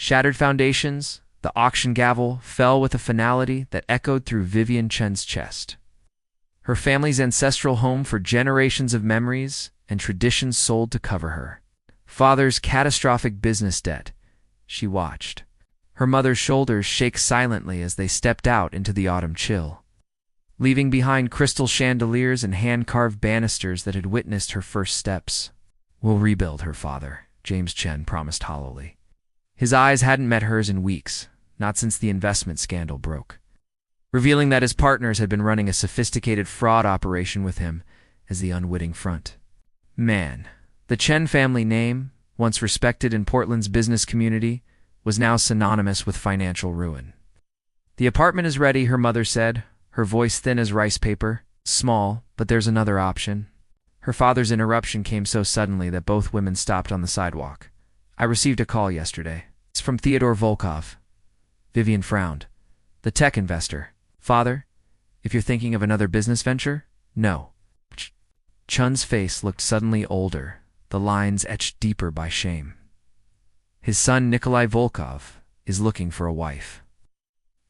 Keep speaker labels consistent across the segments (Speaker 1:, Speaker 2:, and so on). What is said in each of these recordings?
Speaker 1: Shattered foundations, the auction gavel fell with a finality that echoed through Vivian Chen's chest. Her family's ancestral home for generations of memories and traditions sold to cover her father's catastrophic business debt. She watched her mother's shoulders shake silently as they stepped out into the autumn chill, leaving behind crystal chandeliers and hand-carved banisters that had witnessed her first steps. "We'll rebuild her, father," James Chen promised hollowly. His eyes hadn't met hers in weeks, not since the investment scandal broke, revealing that his partners had been running a sophisticated fraud operation with him as the unwitting front. Man, the Chen family name, once respected in Portland's business community, was now synonymous with financial ruin. "The apartment is ready," her mother said, her voice thin as rice paper. "Small, but there's another option." Her father's interruption came so suddenly that both women stopped on the sidewalk. "I received a call yesterday. It's from Theodore Volkov." Vivian frowned. "The tech investor." "Father, if you're thinking of another business venture, no." Chun's face looked suddenly older, the lines etched deeper by shame. "His son Nikolai Volkov is looking for a wife."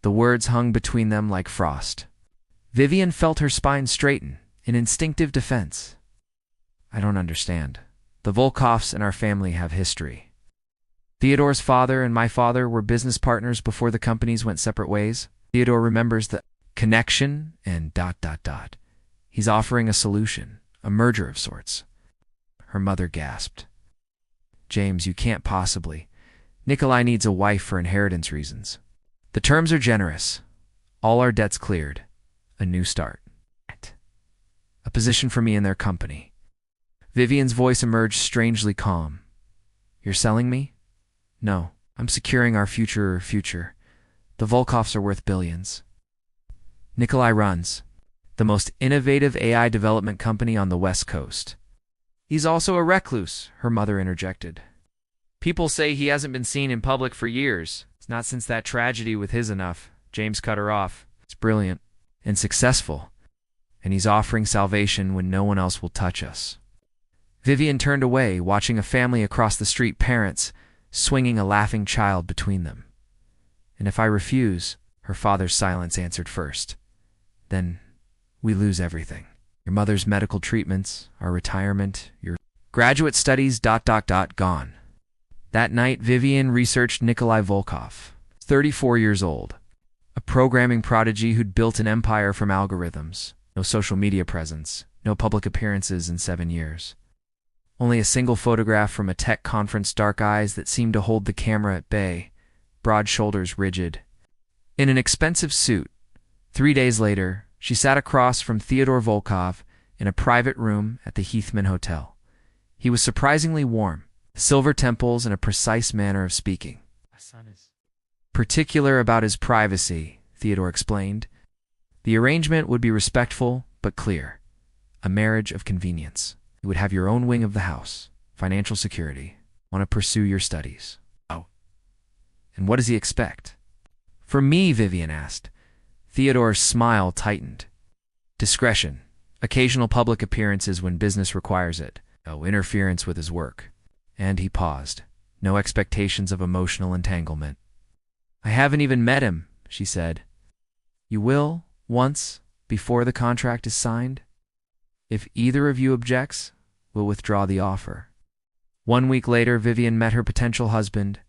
Speaker 1: The words hung between them like frost. Vivian felt her spine straighten, in instinctive defense. "I don't understand. The Volkovs and our family have history. Theodore's father and my father were business partners before the companies went separate ways. Theodore remembers the connection and ... He's offering a solution, a merger of sorts." Her mother gasped. "James, you can't possibly. Nikolai needs a wife for inheritance reasons. The terms are generous. All our debts cleared. A new start. A position for me in their company." Vivian's voice emerged strangely calm. "You're selling me?" "No, I'm securing our future. The Volkovs are worth billions. Nikolai runs the most innovative AI development company on the West Coast." "He's also a recluse," her mother interjected. "People say he hasn't been seen in public for years." "It's not since that tragedy with his enough," James cut her off. "It's brilliant and successful, and he's offering salvation when no one else will touch us." Vivian turned away, watching a family across the street, parents swinging a laughing child between them. "And if I refuse," her father's silence answered first, "then we lose everything. Your mother's medical treatments, our retirement, your graduate studies, ... gone." That night, Vivian researched Nikolai Volkov, 34 years old, a programming prodigy who'd built an empire from algorithms. No social media presence, no public appearances in 7 years. Only a single photograph from a tech conference, dark eyes that seemed to hold the camera at bay, broad shoulders rigid. In an expensive suit, 3 days later, she sat across from Theodore Volkov in a private room at the Heathman Hotel. He was surprisingly warm, silver temples and a precise manner of speaking. "My son is particular about his privacy," Theodore explained. "The arrangement would be respectful but clear. A marriage of convenience. You would have your own wing of the house, financial security, want to pursue your studies." "Oh. And what does he expect?" "For me," Vivian asked. Theodore's smile tightened. "Discretion. Occasional public appearances when business requires it. No interference with his work." And he paused. "No expectations of emotional entanglement." "I haven't even met him," she said. "You will, once, before the contract is signed? If either of you objects, we'll withdraw the offer." 1 week later, Vivian met her potential husband.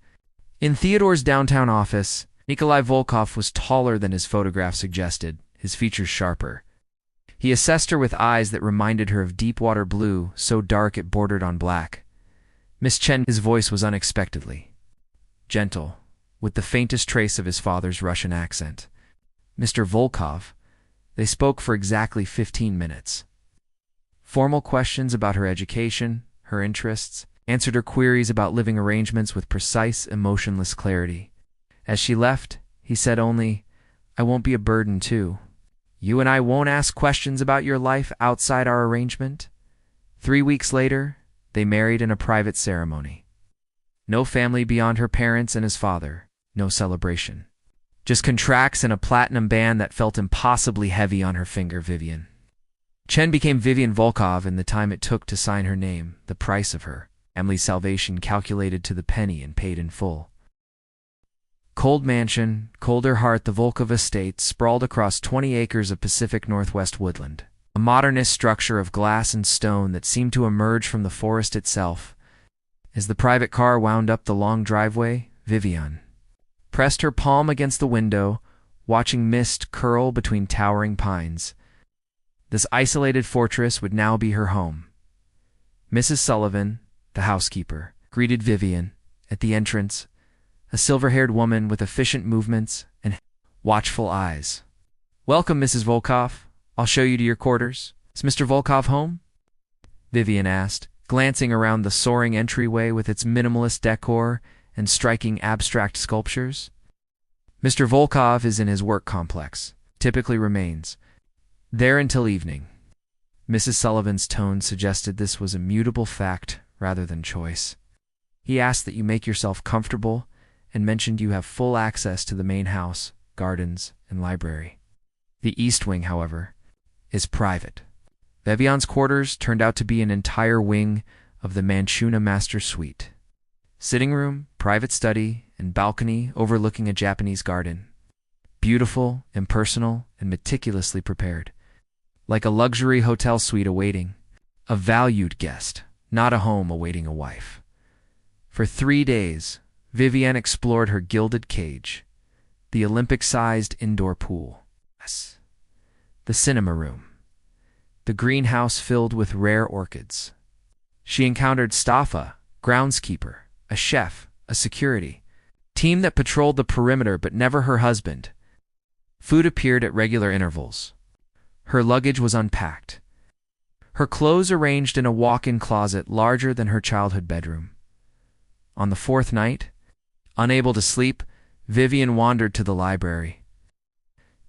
Speaker 1: In Theodore's downtown office, Nikolai Volkov was taller than his photograph suggested, his features sharper. He assessed her with eyes that reminded her of deep-water blue, so dark it bordered on black. "Miss Chen," his voice was unexpectedly gentle, with the faintest trace of his father's Russian accent. "Mr. Volkov." They spoke for exactly 15 minutes. Formal questions about her education, her interests, answered her queries about living arrangements with precise, emotionless clarity. As she left, he said only, "I won't be a burden, too. You and I won't ask questions about your life outside our arrangement." 3 weeks later, they married in a private ceremony. No family beyond her parents and his father, no celebration. Just contracts and a platinum band that felt impossibly heavy on her finger. Vivian Chen became Vivian Volkov in the time it took to sign her name, the price of her family's salvation calculated to the penny and paid in full. cold mansion, colder heart, the Volkov estate sprawled across 20 acres of Pacific Northwest woodland, a modernist structure of glass and stone that seemed to emerge from the forest itself. As the private car wound up the long driveway, Vivian pressed her palm against the window, watching mist curl between towering pines. This isolated fortress would now be her home. Mrs. Sullivan, the housekeeper, greeted Vivian at the entrance, a silver-haired woman with efficient movements and watchful eyes. "Welcome, Mrs. Volkov. I'll show you to your quarters. Is Mr. Volkov home?" Vivian asked, glancing around the soaring entryway with its minimalist decor and striking abstract sculptures. "Mr. Volkov is in his work complex, typically remains there until evening." Mrs. Sullivan's tone suggested this was a mutable fact rather than choice. "He asked that you make yourself comfortable and mentioned you have full access to the main house, gardens, and library. The east wing, however, is private." Vivian's quarters turned out to be an entire wing of the Manchuna Master Suite. Sitting room, private study, and balcony overlooking a Japanese garden. Beautiful, impersonal, and meticulously prepared. Like a luxury hotel suite awaiting a valued guest, not a home awaiting a wife. For 3 days, Vivian explored her gilded cage, the Olympic-sized indoor pool, the cinema room, the greenhouse filled with rare orchids. She encountered Staffa, groundskeeper, a chef, a security team that patrolled the perimeter, but never her husband. Food appeared at regular intervals. Her luggage was unpacked, her clothes arranged in a walk-in closet larger than her childhood bedroom. On the 4th night, unable to sleep, Vivian wandered to the library.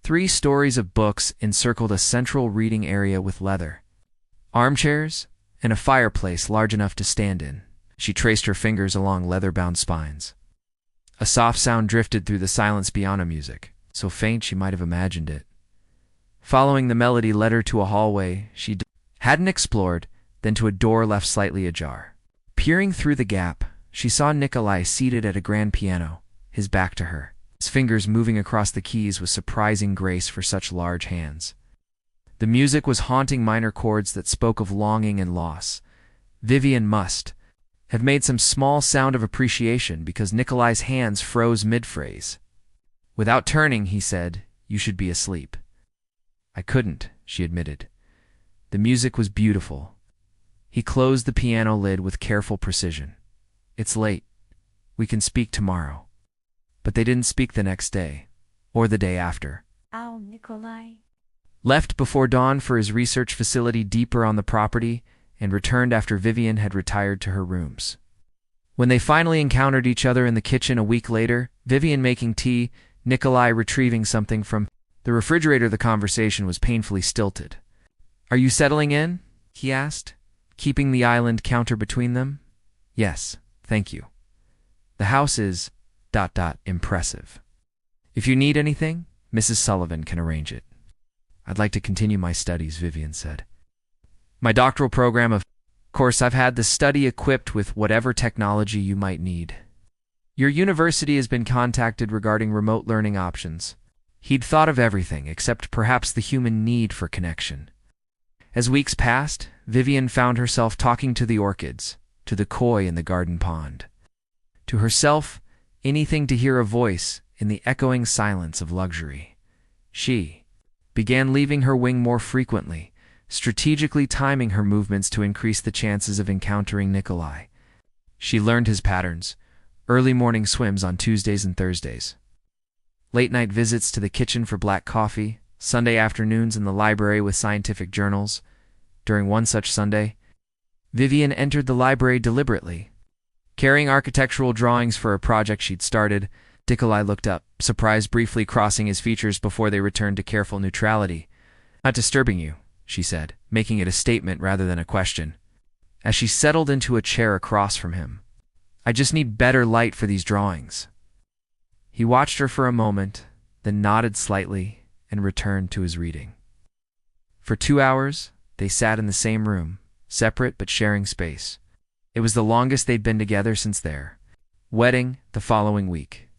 Speaker 1: 3 stories of books encircled a central reading area with leather armchairs and a fireplace large enough to stand in. She traced her fingers along leather-bound spines. A soft sound drifted through the silence beyond a music, so faint she might have imagined it. Following the melody led her to a hallway she hadn't explored, then to a door left slightly ajar. Peering through the gap, she saw Nikolai seated at a grand piano, his back to her, his fingers moving across the keys with surprising grace for such large hands. The music was haunting minor chords that spoke of longing and loss. Vivian must have made some small sound of appreciation because Nikolai's hands froze mid-phrase. Without turning, he said, "You should be asleep." "I couldn't," she admitted. The music was beautiful. He closed the piano lid with careful precision. "It's late. We can speak tomorrow." But they didn't speak the next day, or the day after.
Speaker 2: Nikolai
Speaker 1: Left before dawn for his research facility deeper on the property and returned after Vivian had retired to her rooms. When they finally encountered each other in the kitchen a week later, Vivian making tea, Nikolai retrieving something from the refrigerator, the conversation was painfully stilted. "Are you settling in?" he asked, keeping the island counter between them. "Yes, thank you. The house is ... impressive. If you need anything, Mrs. Sullivan can arrange it." "I'd like to continue my studies," Vivian said. "My doctoral program, of course. I've had the study equipped with whatever technology you might need." "Your university has been contacted regarding remote learning options." He'd thought of everything except perhaps the human need for connection. As weeks passed, Vivian found herself talking to the orchids, to the koi in the garden pond, to herself, anything to hear a voice in the echoing silence of luxury. She began leaving her wing more frequently, strategically timing her movements to increase the chances of encountering Nikolai. She learned his patterns: early morning swims on Tuesdays and Thursdays, late-night visits to the kitchen for black coffee, Sunday afternoons in the library with scientific journals. During one such Sunday, Vivian entered the library deliberately, carrying architectural drawings for a project she'd started. Nikolai looked up, surprise briefly crossing his features before they returned to careful neutrality. "Not disturbing you," she said, making it a statement rather than a question, as she settled into a chair across from him. "I just need better light for these drawings." He watched her for a moment, then nodded slightly and returned to his reading. For 2 hours, they sat in the same room, separate but sharing space. It was the longest they'd been together since their wedding the following week.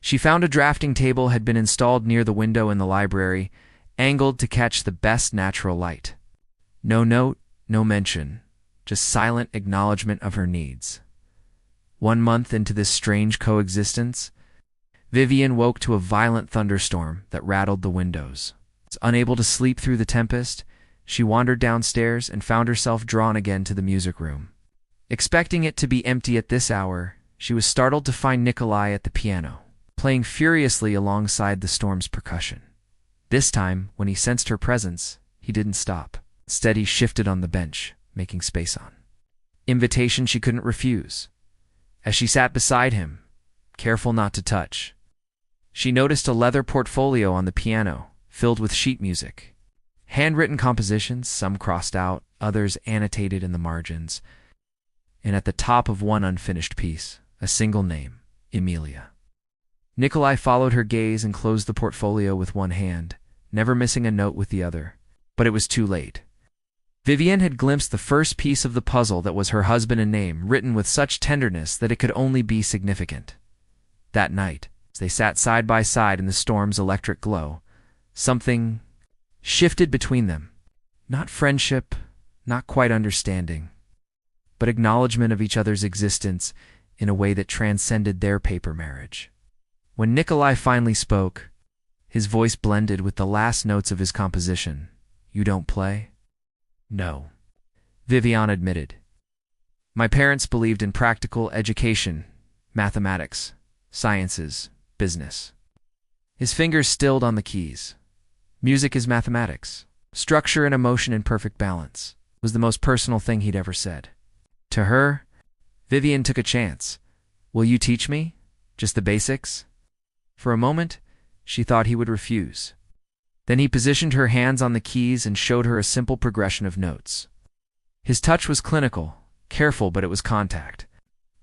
Speaker 1: She found a drafting table had been installed near the window in the library, angled to catch the best natural light. No note, no mention, just silent acknowledgement of her needs. 1 month into this strange coexistence, Vivian woke to a violent thunderstorm that rattled the windows. Unable to sleep through the tempest, she wandered downstairs and found herself drawn again to the music room. Expecting it to be empty at this hour, she was startled to find Nikolai at the piano, playing furiously alongside the storm's percussion. This time, when he sensed her presence, he didn't stop. Instead, he shifted on the bench, making space on. Invitation she couldn't refuse. As she sat beside him, careful not to touch, she noticed a leather portfolio on the piano, filled with sheet music. Handwritten compositions, some crossed out, others annotated in the margins, and at the top of one unfinished piece, a single name, Emilia. Nikolai followed her gaze and closed the portfolio with one hand, never missing a note with the other. But it was too late. Vivian had glimpsed the first piece of the puzzle that was her husband and name, written with such tenderness that it could only be significant. That night, as they sat side by side in the storm's electric glow, something shifted between them. Not friendship, not quite understanding, but acknowledgement of each other's existence in a way that transcended their paper marriage. When Nikolai finally spoke, his voice blended with the last notes of his composition. "You don't play?" "No," Vivian admitted. "My parents believed in practical education, mathematics, sciences, business." His fingers stilled on the keys. "Music is mathematics. Structure and emotion in perfect balance," was the most personal thing he'd ever said. To her, Vivian took a chance. "Will you teach me? Just the basics?" For a moment, she thought he would refuse. Then he positioned her hands on the keys and showed her a simple progression of notes. His touch was clinical, careful, but it was contact.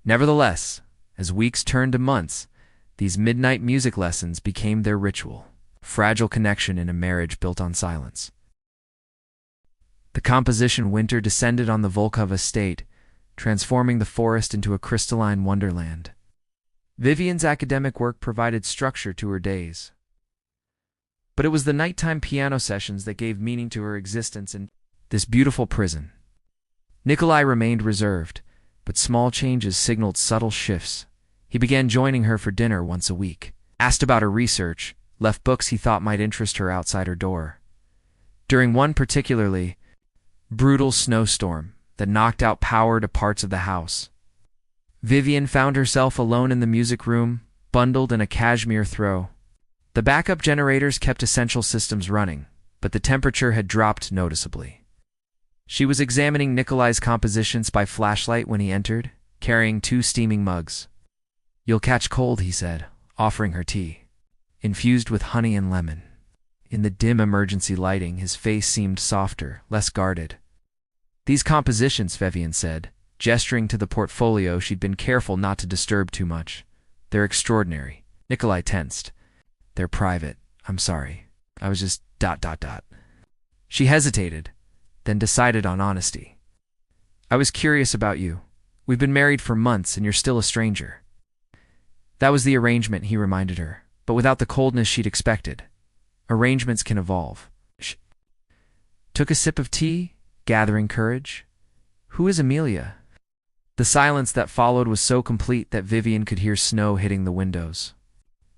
Speaker 1: Nevertheless, as weeks turned to months, these midnight music lessons became their ritual, a fragile connection in a marriage built on silence. The composition winter descended on the Volkov estate, transforming the forest into a crystalline wonderland. Vivian's academic work provided structure to her days. But it was the nighttime piano sessions that gave meaning to her existence in this beautiful prison. Nikolai remained reserved, but small changes signaled subtle shifts. He began joining her for dinner once a week, asked about her research, left books he thought might interest her outside her door. During one particularly brutal snowstorm that knocked out power to parts of the house, Vivian found herself alone in the music room, bundled in a cashmere throw. The backup generators kept essential systems running, but the temperature had dropped noticeably. She was examining Nikolai's compositions by flashlight when he entered, carrying 2 steaming mugs. "You'll catch cold," he said, offering her tea, infused with honey and lemon. In the dim emergency lighting, his face seemed softer, less guarded. "These compositions," Vivian said, gesturing to the portfolio she'd been careful not to disturb too much. "They're extraordinary." Nikolai tensed. "They're private. I'm sorry. I was just ... She hesitated, then decided on honesty. "I was curious about you. We've been married for months and you're still a stranger." That was the arrangement, he reminded her, but without the coldness she'd expected. Arrangements can evolve. She took a sip of tea, gathering courage. "Who is Emilia?" The silence that followed was so complete that Vivian could hear snow hitting the windows.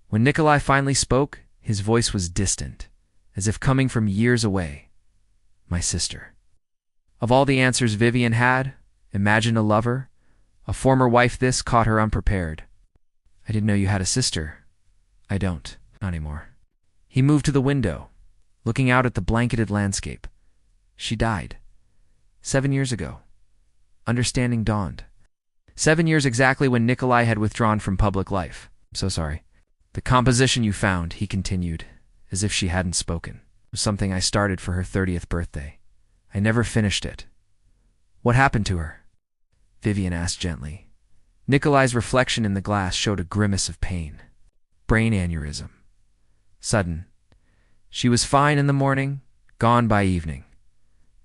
Speaker 1: When Nikolai finally spoke, his voice was distant, as if coming from years away. "My sister." Of all the answers Vivian had, imagine a lover, a former wife, this caught her unprepared. "I didn't know you had a sister." "I don't, not anymore." He moved to the window, looking out at the blanketed landscape. "She died 7 years ago." Understanding dawned. 7 years exactly when Nikolai had withdrawn from public life. "So sorry." "The composition you found," he continued, as if she hadn't spoken, "was something I started for her 30th birthday. I never finished it." "What happened to her?" Vivian asked gently. Nikolai's reflection in the glass showed a grimace of pain. "Brain aneurysm. Sudden. She was fine in the morning, gone by evening.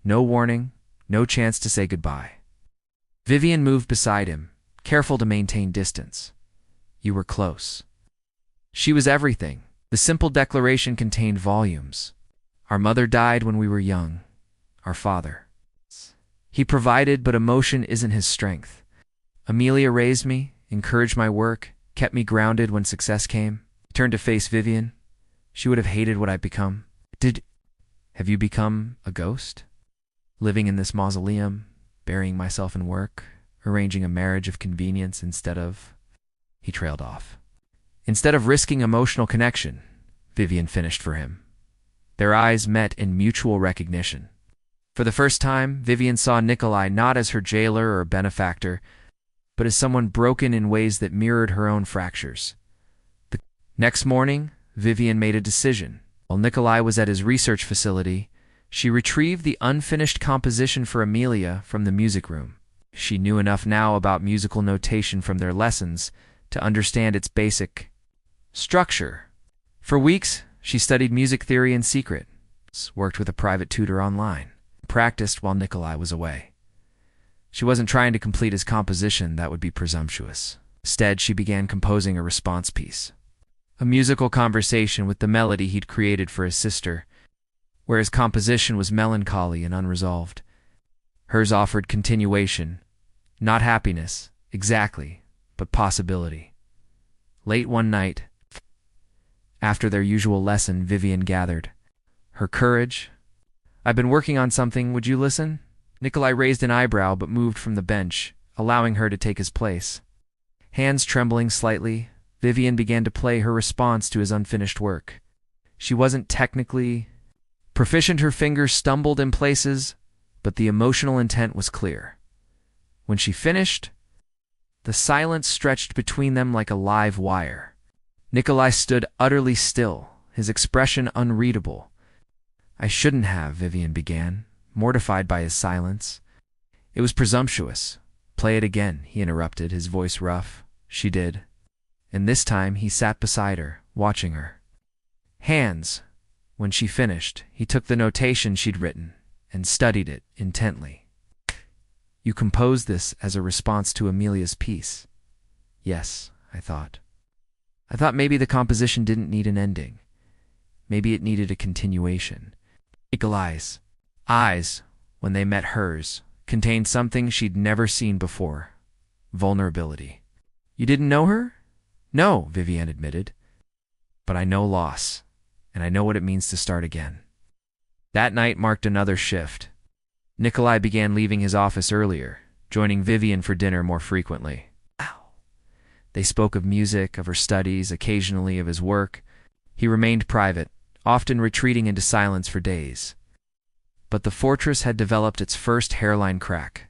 Speaker 1: No warning, no chance to say goodbye." Vivian moved beside him, careful to maintain distance. "You were close." She was everything. The simple declaration contained volumes. Our mother died when we were young. Our father. He provided, but emotion isn't his strength. Amelia raised me, encouraged my work, kept me grounded when success came. I turned to face Vivian. She would have hated what I'd become. Have you become a ghost? Living in this mausoleum, burying myself in work, arranging a marriage of convenience instead of... He trailed off. Instead of risking emotional connection, Vivian finished for him. Their eyes met in mutual recognition. For the first time, Vivian saw Nikolai not as her jailer or benefactor, but as someone broken in ways that mirrored her own fractures. The next morning, Vivian made a decision. While Nikolai was at his research facility, she retrieved the unfinished composition for Amelia from the music room. She knew enough now about musical notation from their lessons to understand its basic structure. For weeks, she studied music theory in secret, worked with a private tutor online, practiced while Nikolai was away. She wasn't trying to complete his composition, that would be presumptuous. Instead, she began composing a response piece. A musical conversation with the melody he'd created for his sister, where his composition was melancholy and unresolved. Hers offered continuation, not happiness, exactly, but possibility. Late one night, after their usual lesson, Vivian gathered. Her courage. I've been working on something, would you listen? Nikolai raised an eyebrow but moved from the bench, allowing her to take his place. Hands trembling slightly, Vivian began to play her response to his unfinished work. She wasn't technically proficient, her fingers stumbled in places, but the emotional intent was clear. When she finished, the silence stretched between them like a live wire. Nikolai stood utterly still, his expression unreadable. I shouldn't have, Vivian began, mortified by his silence. It was presumptuous. Play it again, he interrupted, his voice rough. She did. And this time he sat beside her, watching her. Hands. When she finished, he took the notation she'd written and studied it intently. You composed this as a response to Amelia's piece. Yes, I thought. I thought maybe the composition didn't need an ending. Maybe it needed a continuation. Nikolai's eyes, when they met hers, contained something she'd never seen before. Vulnerability. You didn't know her? No, Vivian admitted. But I know loss, and I know what it means to start again. That night marked another shift. Nikolai began leaving his office earlier, joining Vivian for dinner more frequently. They spoke of music, of her studies, occasionally of his work. He remained private, often retreating into silence for days. But the fortress had developed its first hairline crack.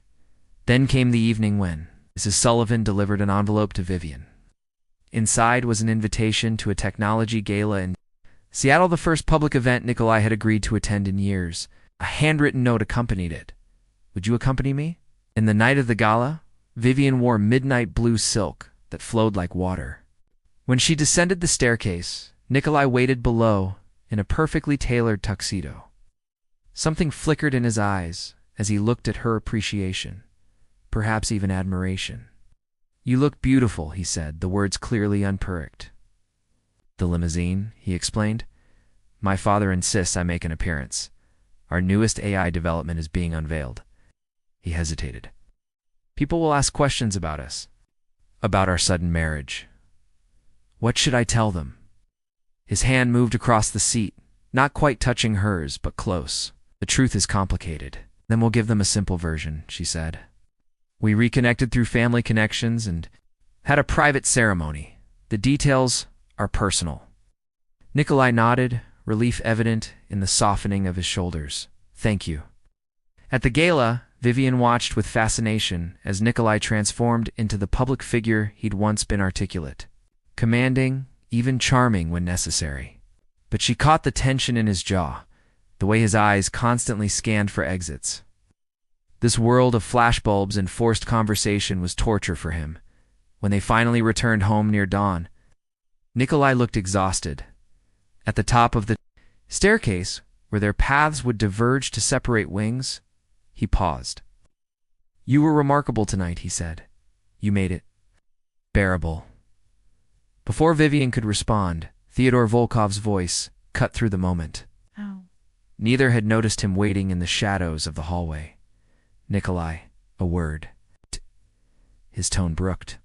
Speaker 1: Then came the evening when Mrs. Sullivan delivered an envelope to Vivian. Inside was an invitation to a technology gala in Seattle, the first public event Nikolai had agreed to attend in years. A handwritten note accompanied it. Would you accompany me? In the night of the gala, Vivian wore midnight blue silk that flowed like water. When she descended the staircase, Nikolai waited below in a perfectly tailored tuxedo. Something flickered in his eyes as he looked at her appreciation, perhaps even admiration. You look beautiful, he said, the words clearly unperked. The limousine, he explained. My father insists I make an appearance. Our newest AI development is being unveiled. He hesitated. People will ask questions about us, about our sudden marriage. What should I tell them? His hand moved across the seat, not quite touching hers, but close. The truth is complicated. Then we'll give them a simple version, she said. We reconnected through family connections and had a private ceremony. The details are personal. Nikolai nodded, relief evident in the softening of his shoulders. Thank you. At the gala, Vivian watched with fascination as Nikolai transformed into the public figure he'd once been articulate, commanding, even charming when necessary. But she caught the tension in his jaw, the way his eyes constantly scanned for exits. This world of flashbulbs and forced conversation was torture for him. When they finally returned home near dawn, Nikolai looked exhausted. At the top of the staircase, where their paths would diverge to separate wings, he paused. You were remarkable tonight, he said. You made it bearable. Before Vivian could respond, Theodore Volkov's voice cut through the moment.
Speaker 2: Oh.
Speaker 1: Neither had noticed him waiting in the shadows of the hallway. Nikolai, a word. His tone brooked.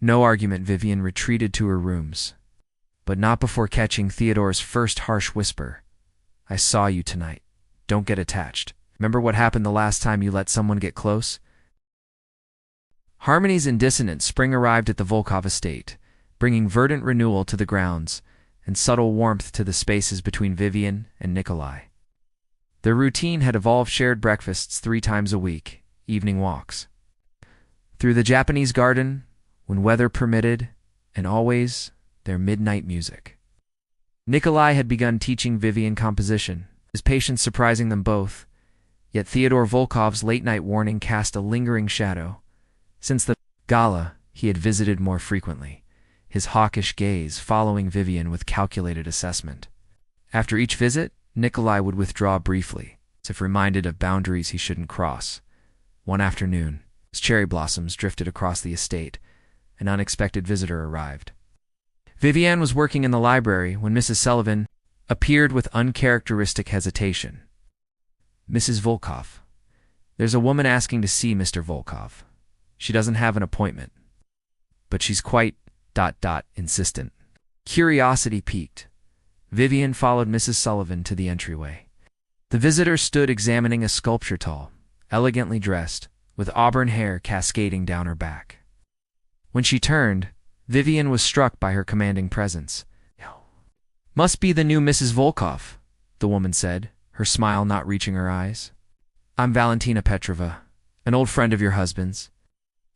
Speaker 1: No argument. Vivian retreated to her rooms, but not before catching Theodore's first harsh whisper. I saw you tonight. Don't get attached. Remember what happened the last time you let someone get close? Harmonies and dissonance spring arrived at the Volkov estate, bringing verdant renewal to the grounds and subtle warmth to the spaces between Vivian and Nikolai. Their routine had evolved: shared breakfasts 3 times a week, evening walks through the Japanese garden when weather permitted, and always their midnight music. Nikolai had begun teaching Vivian composition, his patience surprising them both, yet Theodore Volkov's late-night warning cast a lingering shadow. Since the gala, he had visited more frequently, his hawkish gaze following Vivian with calculated assessment. After each visit, Nikolai would withdraw briefly, as if reminded of boundaries he shouldn't cross. One afternoon, as cherry blossoms drifted across the estate, an unexpected visitor arrived. Vivian was working in the library when Mrs. Sullivan appeared with uncharacteristic hesitation. Mrs. Volkov, there's a woman asking to see Mr. Volkov. She doesn't have an appointment, but she's quite insistent. Curiosity piqued. Vivian followed Mrs. Sullivan to the entryway. The visitor stood examining a sculpture, tall, elegantly dressed, with auburn hair cascading down her back. When she turned, Vivian was struck by her commanding presence. Must be the new Mrs. Volkov, the woman said, her smile not reaching her eyes. I'm Valentina Petrova, an old friend of your husband's.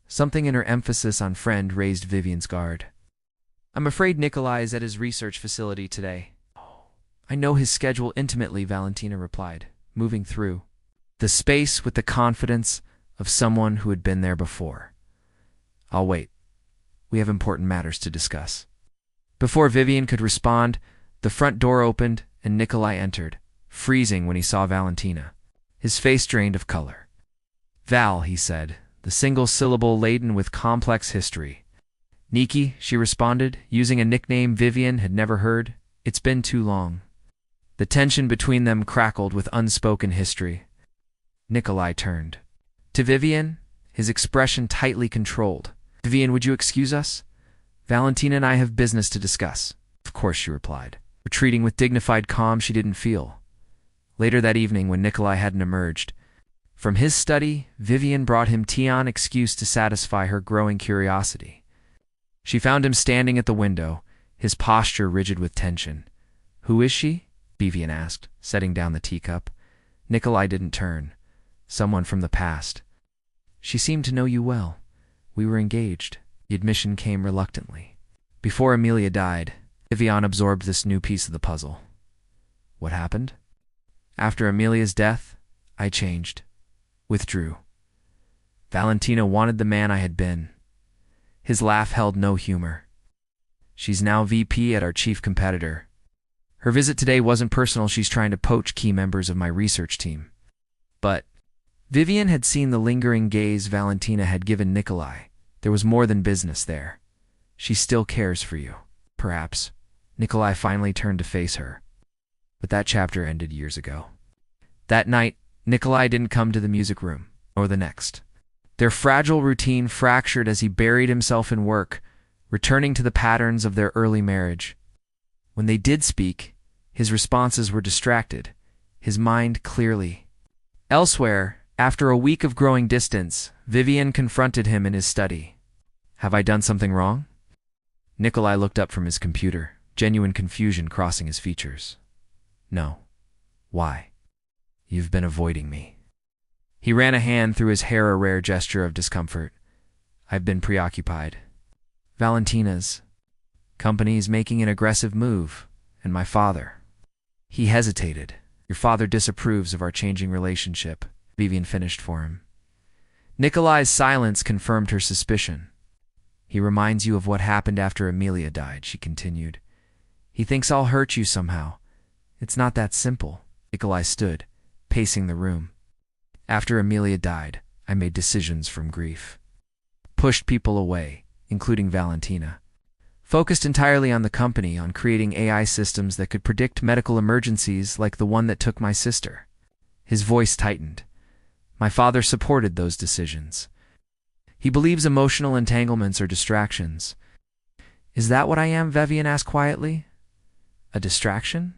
Speaker 1: Something in her emphasis on friend raised Vivian's guard. I'm afraid Nikolai is at his research facility today. I know his schedule intimately, Valentina replied, moving through the space with the confidence of someone who had been there before. I'll wait. We have important matters to discuss. Before Vivian could respond, the front door opened and Nikolai entered, freezing when he saw Valentina. His face drained of color. Val, he said, the single syllable laden with complex history. Niki, she responded, using a nickname Vivian had never heard. It's been too long. The tension between them crackled with unspoken history. Nikolai turned to Vivian, his expression tightly controlled. Vivian, would you excuse us? Valentina and I have business to discuss. Of course, she replied, retreating with dignified calm she didn't feel. Later that evening, when Nikolai hadn't emerged from his study, Vivian brought him tea on excuse to satisfy her growing curiosity. She found him standing at the window, his posture rigid with tension. Who is she? Vivian asked, setting down the teacup. Nikolai didn't turn. Someone from the past. She seemed to know you well. We were engaged. The admission came reluctantly. Before Amelia died, Vivian absorbed this new piece of the puzzle. What happened? After Amelia's death, I changed. Withdrew. Valentina wanted the man I had been. His laugh held no humor. She's now VP at our chief competitor. Her visit today wasn't personal. She's trying to poach key members of my research team. But Vivian had seen the lingering gaze Valentina had given Nikolai. There was more than business there. She still cares for you. Perhaps. Nikolai finally turned to face her. But that chapter ended years ago. That night, Nikolai didn't come to the music room, or the next. Their fragile routine fractured as he buried himself in work, returning to the patterns of their early marriage. When they did speak, his responses were distracted, his mind clearly elsewhere. After a week of growing distance, Vivian confronted him in his study. Have I done something wrong? Nikolai looked up from his computer, genuine confusion crossing his features. No. Why? You've been avoiding me. He ran a hand through his hair, a rare gesture of discomfort. I've been preoccupied. Valentina's company's making an aggressive move, and my father. He hesitated. Your father disapproves of our changing relationship, Vivian finished for him. Nikolai's silence confirmed her suspicion. He reminds you of what happened after Amelia died, she continued. He thinks I'll hurt you somehow. It's not that simple. Nikolai stood, pacing the room. After Amelia died, I made decisions from grief. Pushed people away, including Valentina. focused entirely on the company, on creating AI systems that could predict medical emergencies like the one that took my sister. His voice tightened. My father supported those decisions. He believes emotional entanglements are distractions. Is that what I am? Vivian asked quietly. A distraction?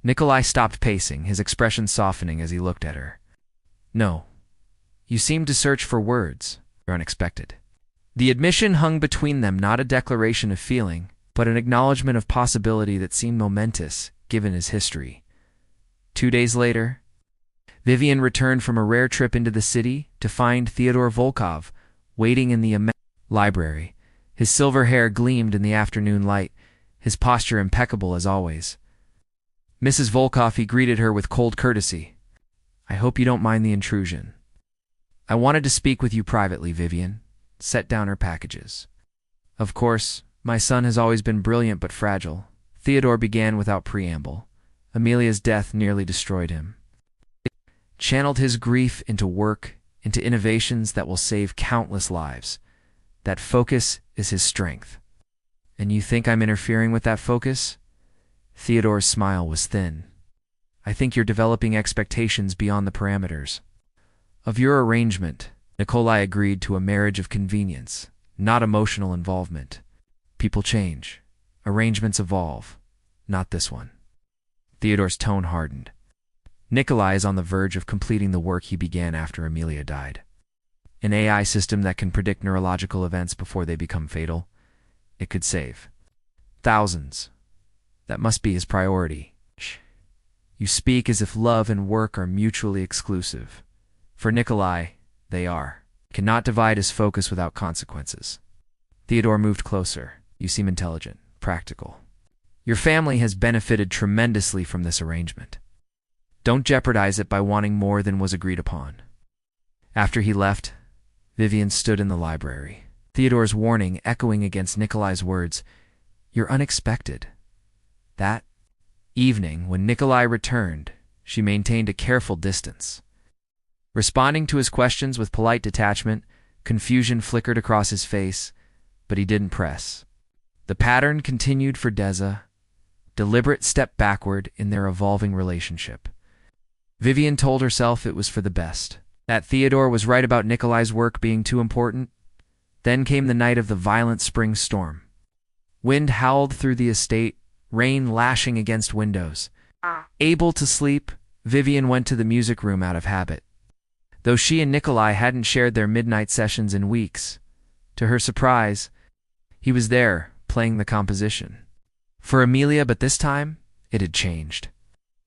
Speaker 1: Nikolai stopped pacing, his expression softening as he looked at her. No. You seemed to search for words. They're unexpected. The admission hung between them, not a declaration of feeling, but an acknowledgement of possibility that seemed momentous, given his history. 2 days later, Vivian returned from a rare trip into the city to find Theodore Volkov waiting in the immense library. His silver hair gleamed in the afternoon light, his posture impeccable as always. Mrs. Volkov, he greeted her with cold courtesy. I hope you don't mind the intrusion. I wanted to speak with you privately, Vivian. Set down her packages. Of course, my son has always been brilliant but fragile. Theodore began without preamble. Amelia's death nearly destroyed him. It channeled his grief into work, into innovations that will save countless lives. That focus is his strength. And you think I'm interfering with that focus? Theodore's smile was thin. I think you're developing expectations beyond the parameters of your arrangement. Nikolai agreed to a marriage of convenience, not emotional involvement. People change. Arrangements evolve. Not this one. Theodore's tone hardened. Nikolai is on the verge of completing the work he began after Amelia died. An AI system that can predict neurological events before they become fatal. It could save thousands. That must be his priority. You speak as if love and work are mutually exclusive. For Nikolai, they are. Cannot divide his focus without consequences. Theodore moved closer. You seem intelligent, practical. Your family has benefited tremendously from this arrangement. Don't jeopardize it by wanting more than was agreed upon. After he left, Vivian stood in the library. Theodore's warning echoing against Nikolai's words. You're unexpected. That evening, when Nikolai returned, she maintained a careful distance. Responding to his questions with polite detachment, confusion flickered across his face, but he didn't press. The pattern continued for Deza, deliberate step backward in their evolving relationship. Vivian told herself it was for the best, that Theodore was right about Nikolai's work being too important. Then came the night of the violent spring storm. Wind howled through the estate, rain lashing against windows. Able to sleep, Vivian went to the music room out of habit. Though she and Nikolai hadn't shared their midnight sessions in weeks, to her surprise, he was there, playing the composition. For Amelia, but this time, it had changed.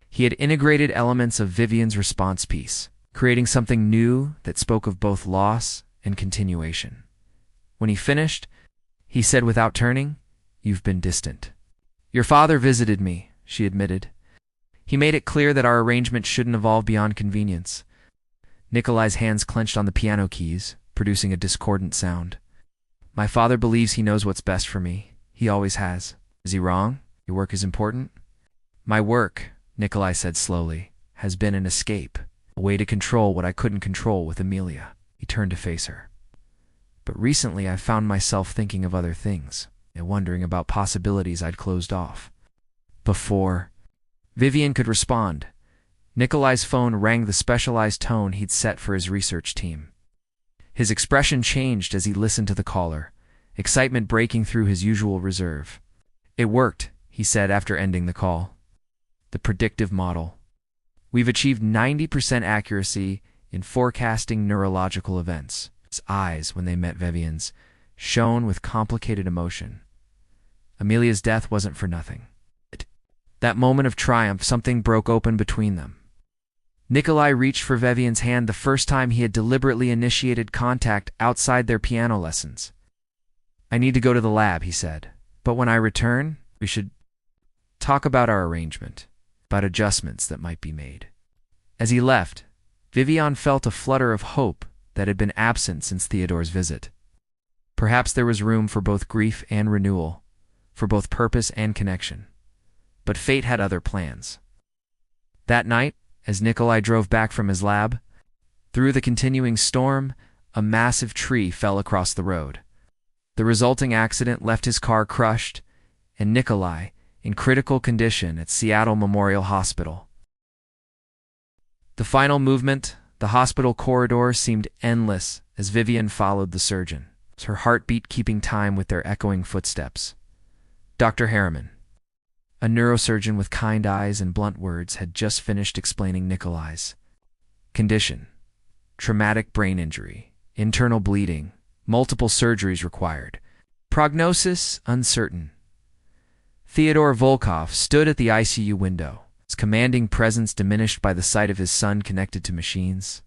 Speaker 1: He had integrated elements of Vivian's response piece, creating something new that spoke of both loss and continuation. When he finished, he said without turning, You've been distant. Your father visited me, she admitted. He made it clear that our arrangement shouldn't evolve beyond convenience. Nikolai's hands clenched on the piano keys, producing a discordant sound. My father believes he knows what's best for me. He always has. Is he wrong? Your work is important? My work, Nikolai said slowly, has been an escape, a way to control what I couldn't control with Amelia. He turned to face her. But recently I found myself thinking of other things, and wondering about possibilities I'd closed off. Before Vivian could respond, Nikolai's phone rang the specialized tone he'd set for his research team. His expression changed as he listened to the caller, excitement breaking through his usual reserve. It worked, he said after ending the call. The predictive model. We've achieved 90% accuracy in forecasting neurological events. His eyes, when they met Vivian's, shone with complicated emotion. Amelia's death wasn't for nothing. That moment of triumph, something broke open between them. Nikolai reached for Vivian's hand the first time he had deliberately initiated contact outside their piano lessons. I need to go to the lab, he said. But when I return, we should talk about our arrangement, about adjustments that might be made. As he left, Vivian felt a flutter of hope that had been absent since Theodore's visit. Perhaps there was room for both grief and renewal, for both purpose and connection. But fate had other plans. That night, as Nikolai drove back from his lab, through the continuing storm, a massive tree fell across the road. The resulting accident left his car crushed, and Nikolai in critical condition at Seattle Memorial Hospital. The final movement, the hospital corridor, seemed endless as Vivian followed the surgeon, her heartbeat keeping time with their echoing footsteps. Dr. Harriman, a neurosurgeon with kind eyes and blunt words, had just finished explaining Nikolai's condition. Traumatic brain injury, internal bleeding, multiple surgeries required. Prognosis uncertain. Theodore Volkov stood at the ICU window, his commanding presence diminished by the sight of his son connected to machines.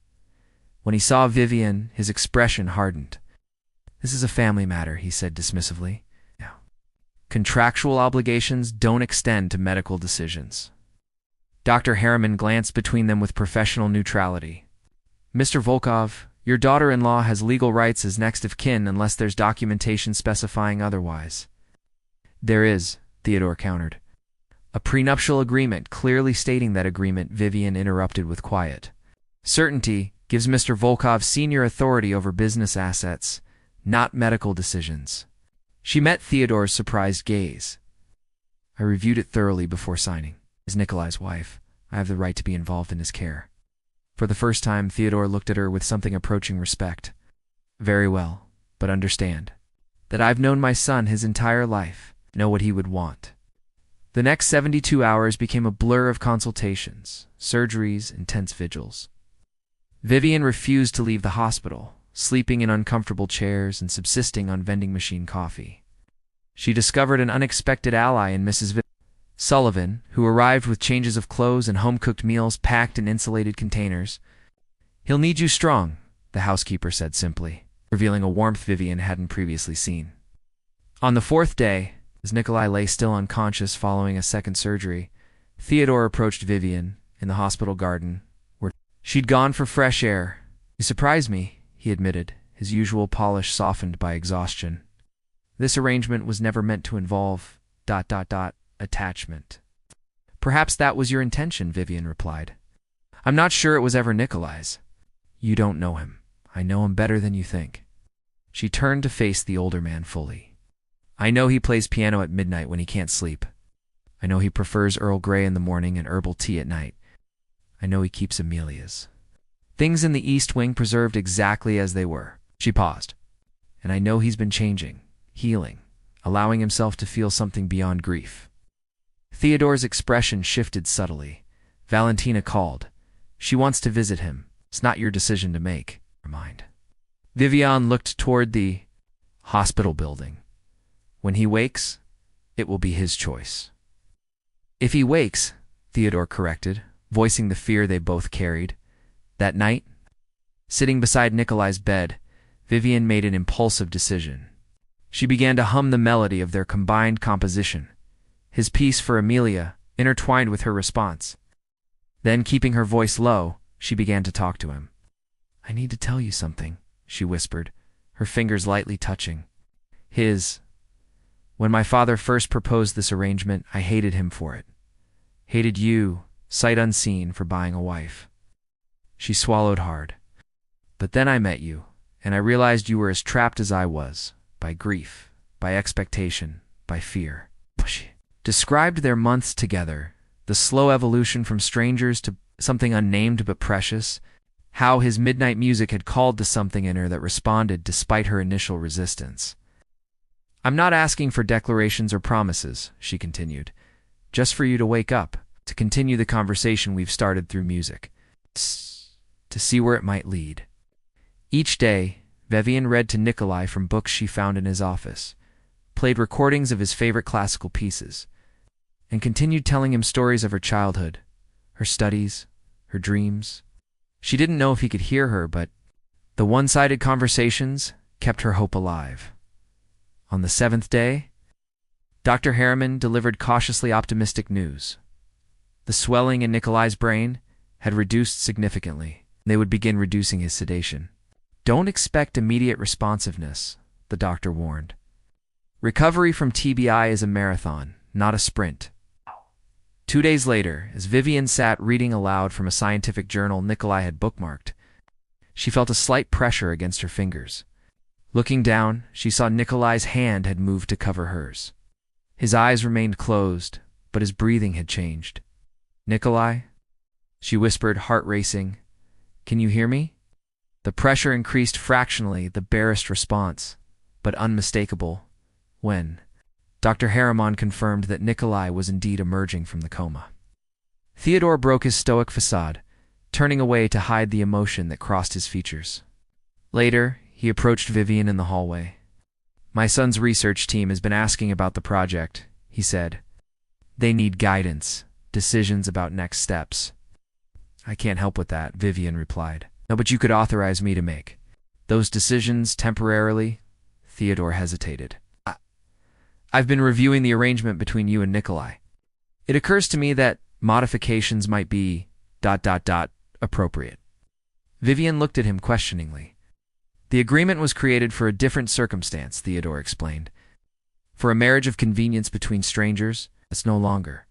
Speaker 1: When he saw Vivian, his expression hardened. "This is a family matter," he said dismissively. "Contractual obligations don't extend to medical decisions." Dr. Harriman glanced between them with professional neutrality. "Mr. Volkov, your daughter-in-law has legal rights as next of kin unless there's documentation specifying otherwise." "There is," Theodore countered. "A prenuptial agreement clearly stating that agreement," Vivian interrupted with quiet certainty, "gives Mr. Volkov senior authority over business assets, not medical decisions." She met Theodore's surprised gaze. "I reviewed it thoroughly before signing. As Nikolai's wife, I have the right to be involved in his care." For the first time, Theodore looked at her with something approaching respect. "Very well, but understand that I've known my son his entire life, know what he would want." The next 72 hours became a blur of consultations, surgeries, intense vigils. Vivian refused to leave the hospital, sleeping in uncomfortable chairs and subsisting on vending machine coffee. She discovered an unexpected ally in Mrs. Sullivan, who arrived with changes of clothes and home-cooked meals packed in insulated containers. "He'll need you strong," the housekeeper said simply, revealing a warmth Vivian hadn't previously seen. On the fourth day, as Nikolai lay still unconscious following a second surgery, Theodore approached Vivian in the hospital garden, where she'd gone for fresh air. "You surprised me," he admitted, his usual polish softened by exhaustion. "This arrangement was never meant to involve ... attachment." "Perhaps that was your intention," Vivian replied. "I'm not sure it was ever Nikolai's." "You don't know him. I know him better than you think." She turned to face the older man fully. "I know he plays piano at midnight when he can't sleep. I know he prefers Earl Grey in the morning and herbal tea at night. I know he keeps Amelia's. Things in the East Wing preserved exactly as they were." She paused. "And I know he's been changing, healing, allowing himself to feel something beyond grief." Theodore's expression shifted subtly. "Valentina called. She wants to visit him. It's not your decision to make. Mind." Vivian looked toward the hospital building. "When he wakes, it will be his choice." "If he wakes," Theodore corrected, voicing the fear they both carried. That night, sitting beside Nikolai's bed, Vivian made an impulsive decision. She began to hum the melody of their combined composition, his piece for Amelia, intertwined with her response. Then, keeping her voice low, she began to talk to him. "I need to tell you something," she whispered, her fingers lightly touching his. "When my father first proposed this arrangement, I hated him for it. Hated you, sight unseen, for buying a wife." She swallowed hard. "But then I met you, and I realized you were as trapped as I was, by grief, by expectation, by fear." She described their months together, the slow evolution from strangers to something unnamed but precious, how his midnight music had called to something in her that responded despite her initial resistance. "I'm not asking for declarations or promises," she continued, "just for you to wake up, to continue the conversation we've started through music, to see where it might lead." Each day, Vivian read to Nikolai from books she found in his office, played recordings of his favorite classical pieces, and continued telling him stories of her childhood, her studies, her dreams. She didn't know if he could hear her, but the one-sided conversations kept her hope alive. On the seventh day, Dr. Harriman delivered cautiously optimistic news. The swelling in Nikolai's brain had reduced significantly. They would begin reducing his sedation. "Don't expect immediate responsiveness," the doctor warned. "Recovery from TBI is a marathon, not a sprint." 2 days later, as Vivian sat reading aloud from a scientific journal Nikolai had bookmarked, she felt a slight pressure against her fingers. Looking down, she saw Nikolai's hand had moved to cover hers. His eyes remained closed, but his breathing had changed. "Nikolai?" she whispered, heart racing. "Can you hear me?" The pressure increased fractionally, the barest response, but unmistakable, when Dr. Harriman confirmed that Nikolai was indeed emerging from the coma. Theodore broke his stoic facade, turning away to hide the emotion that crossed his features. Later, he approached Vivian in the hallway. "My son's research team has been asking about the project," he said. "They need guidance, decisions about next steps." "I can't help with that," Vivian replied. "No, but you could authorize me to make those decisions temporarily." Theodore hesitated. "I've been reviewing the arrangement between you and Nikolai. It occurs to me that modifications might be ... appropriate." Vivian looked at him questioningly. "The agreement was created for a different circumstance," Theodore explained. "For a marriage of convenience between strangers. It's no longer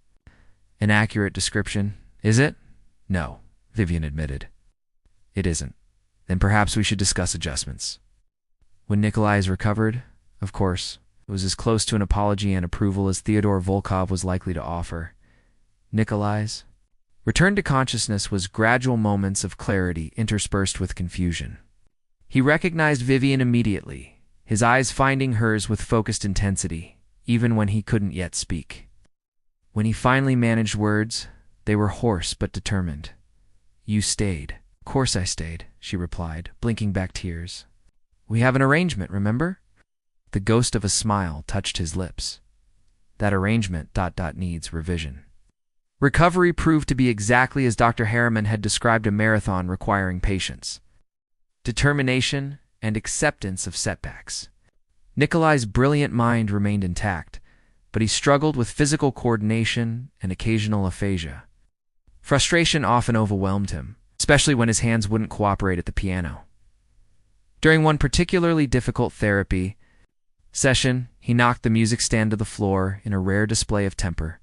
Speaker 1: an accurate description, is it?" "No," Vivian admitted. "It isn't. Then perhaps we should discuss adjustments. When Nikolai is recovered, of course." It was as close to an apology and approval as Theodore Volkov was likely to offer. Nikolai's return to consciousness was gradual moments of clarity interspersed with confusion. He recognized Vivian immediately, his eyes finding hers with focused intensity, even when he couldn't yet speak. When he finally managed words, they were hoarse but determined. "You stayed." "Of course I stayed," she replied, blinking back tears. "We have an arrangement, remember?" The ghost of a smile touched his lips. "That arrangement ... needs revision." Recovery proved to be exactly as Dr. Harriman had described: a marathon requiring patience, determination, and acceptance of setbacks. Nikolai's brilliant mind remained intact, but he struggled with physical coordination and occasional aphasia. Frustration often overwhelmed him, especially when his hands wouldn't cooperate at the piano. During one particularly difficult therapy session, he knocked the music stand to the floor in a rare display of temper.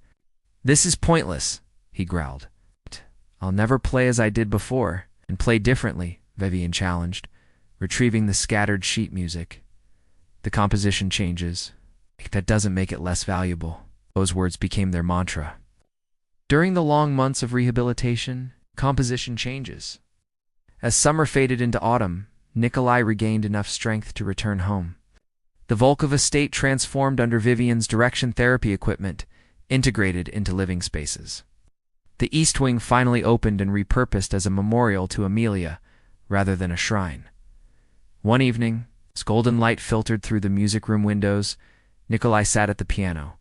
Speaker 1: "This is pointless," he growled. "I'll never play as I did before, and play differently," Vivian challenged, retrieving the scattered sheet music. "The composition changes. That doesn't make it less valuable." Those words became their mantra. During the long months of rehabilitation, composition changes. As summer faded into autumn, Nikolai regained enough strength to return home. The Volkov estate transformed under Vivian's direction, therapy equipment integrated into living spaces. The East Wing finally opened and repurposed as a memorial to Amelia rather than a shrine. One evening, as golden light filtered through the music room windows, Nikolai sat at the piano.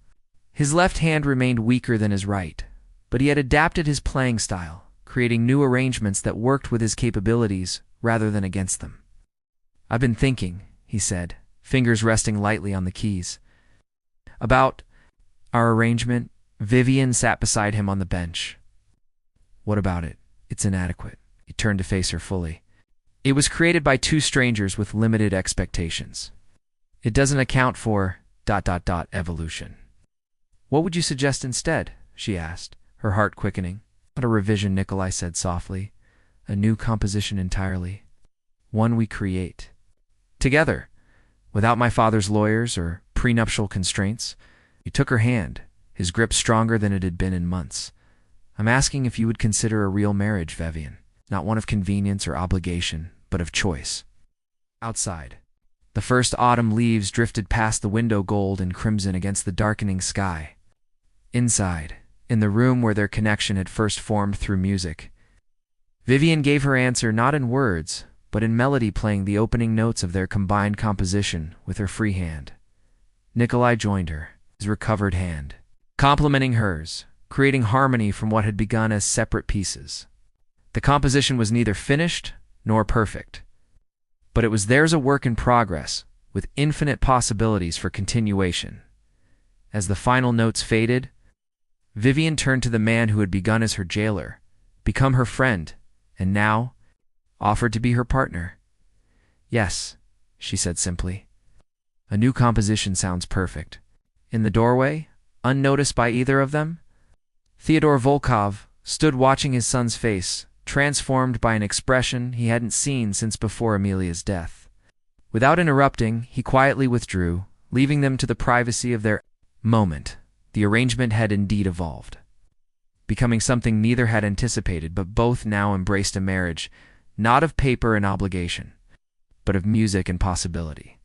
Speaker 1: His left hand remained weaker than his right, but he had adapted his playing style, creating new arrangements that worked with his capabilities rather than against them. "I've been thinking," he said, fingers resting lightly on the keys. "About our arrangement." Vivian sat beside him on the bench. "What about it? It's inadequate." He turned to face her fully. "It was created by two strangers with limited expectations. It doesn't account for ... evolution." "What would you suggest instead?" she asked, her heart quickening. "Not a revision," Nikolai said softly. "A new composition entirely. One we create together, without my father's lawyers or prenuptial constraints." He took her hand, his grip stronger than it had been in months. "I'm asking if you would consider a real marriage, Vivian. Not one of convenience or obligation, but of choice." Outside, the first autumn leaves drifted past the window, gold and crimson against the darkening sky. Inside, in the room where their connection had first formed through music, Vivian gave her answer not in words, but in melody, playing the opening notes of their combined composition with her free hand. Nikolai joined her, his recovered hand complementing hers, creating harmony from what had begun as separate pieces. The composition was neither finished nor perfect, but it was theirs, a work in progress, with infinite possibilities for continuation. As the final notes faded, Vivian turned to the man who had begun as her jailer, become her friend, and now offered to be her partner. "Yes," she said simply. "A new composition sounds perfect." In the doorway, unnoticed by either of them, Theodore Volkov stood watching his son's face, transformed by an expression he hadn't seen since before Amelia's death. Without interrupting, he quietly withdrew, leaving them to the privacy of their moment. The arrangement had indeed evolved, becoming something neither had anticipated, but both now embraced a marriage, not of paper and obligation, but of music and possibility.